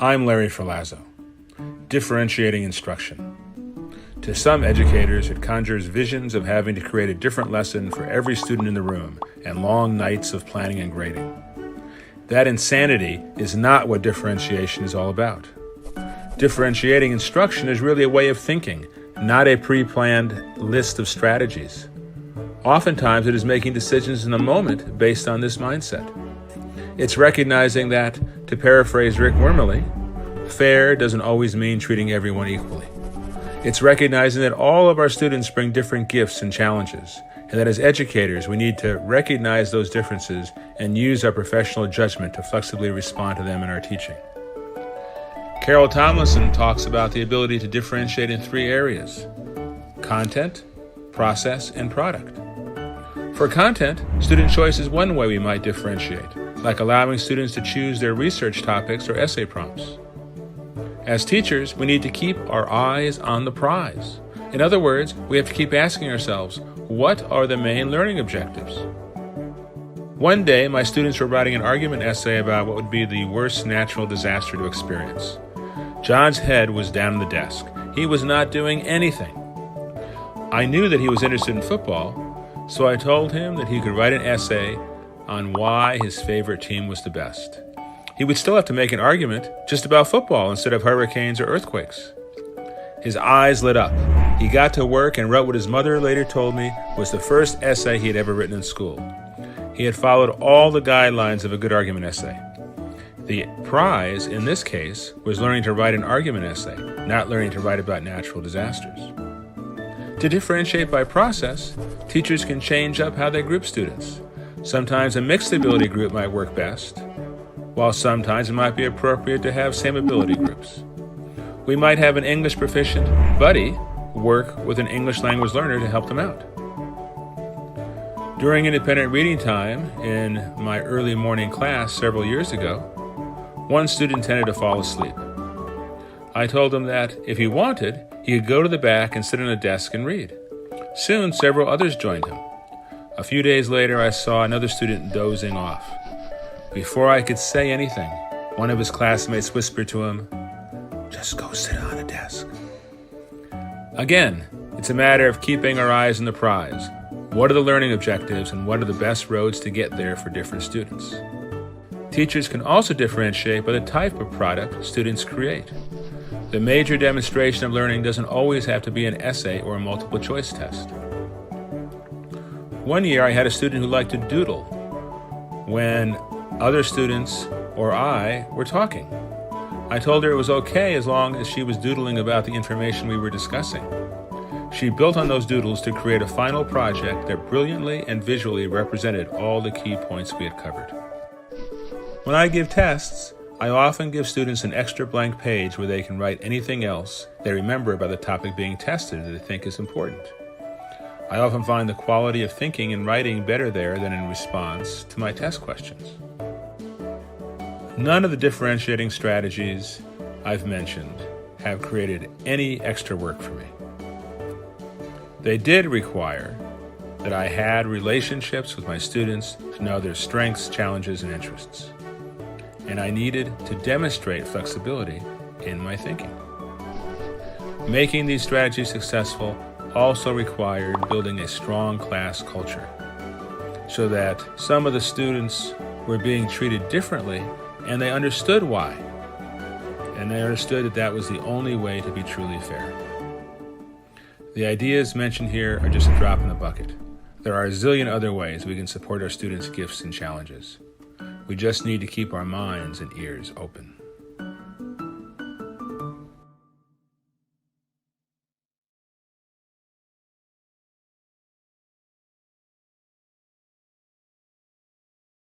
I'm Larry Ferlazzo. Differentiating instruction. To some educators, it conjures visions of having to create a different lesson for every student in the room and long nights of planning and grading. That insanity is not what differentiation is all about. Differentiating instruction is really a way of thinking, not a pre-planned list of strategies. Oftentimes, it is making decisions in the moment based on this mindset. It's recognizing that, to paraphrase Rick Wormley, fair doesn't always mean treating everyone equally. It's recognizing that all of our students bring different gifts and challenges, and that as educators, we need to recognize those differences and use our professional judgment to flexibly respond to them in our teaching. Carol Tomlinson talks about the ability to differentiate in three areas: content, process, and product. For content, student choice is one way we might differentiate, like allowing students to choose their research topics or essay prompts. As teachers, we need to keep our eyes on the prize. In other words, we have to keep asking ourselves, what are the main learning objectives? One day, my students were writing an argument essay about what would be the worst natural disaster to experience. John's head was down on the desk. He was not doing anything. I knew that he was interested in football, so I told him that he could write an essay on why his favorite team was the best. He would still have to make an argument just about football instead of hurricanes or earthquakes. His eyes lit up. He got to work and wrote what his mother later told me was the first essay he had ever written in school. He had followed all the guidelines of a good argument essay. The prize, in this case, was learning to write an argument essay, not learning to write about natural disasters. To differentiate by process, teachers can change up how they group students. Sometimes a mixed ability group might work best, while sometimes it might be appropriate to have same ability groups. We might have an English proficient buddy work with an English language learner to help them out. During independent reading time in my early morning class several years ago, one student tended to fall asleep. I told him that if he wanted, he could go to the back and sit on a desk and read. Soon, several others joined him. A few days later, I saw another student dozing off. Before I could say anything, one of his classmates whispered to him, "Just go sit on a desk." Again, it's a matter of keeping our eyes on the prize. What are the learning objectives and what are the best roads to get there for different students? Teachers can also differentiate by the type of product students create. The major demonstration of learning doesn't always have to be an essay or a multiple choice test. One year I had a student who liked to doodle when other students or I were talking. I told her it was okay as long as she was doodling about the information we were discussing. She built on those doodles to create a final project that brilliantly and visually represented all the key points we had covered. When I give tests, I often give students an extra blank page where they can write anything else they remember about the topic being tested that they think is important. I often find the quality of thinking and writing better there than in response to my test questions. None of the differentiating strategies I've mentioned have created any extra work for me. They did require that I had relationships with my students to know their strengths, challenges, and interests. And I needed to demonstrate flexibility in my thinking. Making these strategies successful also required building a strong class culture so that some of the students were being treated differently and they understood why. And they understood that that was the only way to be truly fair. The ideas mentioned here are just a drop in the bucket. There are a zillion other ways we can support our students' gifts and challenges. We just need to keep our minds and ears open.